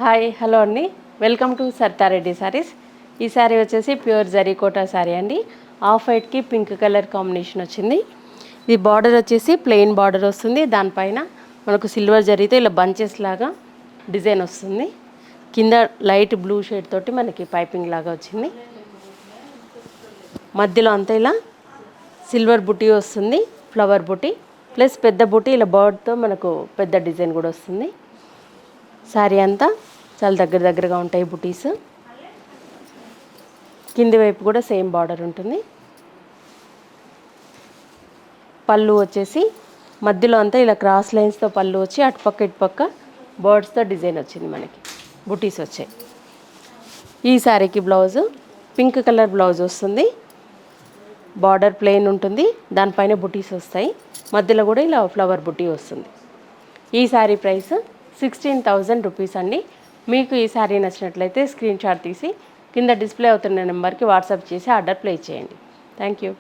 Hi hello అండి, welcome to సర్తారెడ్డి saris. ఈ శారీ వచ్చేసి ప్యూర్ జరీకోటా శారీ అండి. ఆఫ్ వైట్కి పింక్ కలర్ కాంబినేషన్ వచ్చింది. ఇది బార్డర్ వచ్చేసి ప్లెయిన్ బార్డర్ వస్తుంది. దానిపైన మనకు సిల్వర్ జరీతో ఇలా బంచెస్ లాగా డిజైన్ వస్తుంది. కింద లైట్ బ్లూ షేడ్ తోటి మనకి పైపింగ్ లాగా వచ్చింది. మధ్యలో అంతా ఇలా సిల్వర్ బుటీ వస్తుంది, ఫ్లవర్ బుటీ ప్లస్ పెద్ద బుటీ ఇలా బర్డ్తో మనకు పెద్ద డిజైన్ కూడా వస్తుంది. శారీ అంతా చాలా దగ్గరగా ఉంటాయి బుటీస్. కింది వైపు కూడా సేమ్ బార్డర్ ఉంటుంది. పళ్ళు వచ్చేసి మధ్యలో అంతా ఇలా క్రాస్ లైన్స్తో పళ్ళు వచ్చి అటుపక్క ఇటుపక్క బర్డ్స్తో డిజైన్ వచ్చింది, మనకి బుటీస్ వచ్చాయి. ఈ శారీకి బ్లౌజు పింక్ కలర్ బ్లౌజ్ వస్తుంది. బార్డర్ ప్లెయిన్ ఉంటుంది, దానిపైన బుటీస్ వస్తాయి. మధ్యలో కూడా ఇలా ఫ్లవర్ బుటీ వస్తుంది. ఈ శారీ ప్రైస్ 16,000 రూపీస్ అండి. మీకు ఈ శారీ నచ్చినట్లయితే స్క్రీన్ షాట్ తీసి కింద డిస్ప్లే అవుతున్న నెంబర్కి వాట్సాప్ చేసి ఆర్డర్ ప్లేస్ చేయండి. Thank you.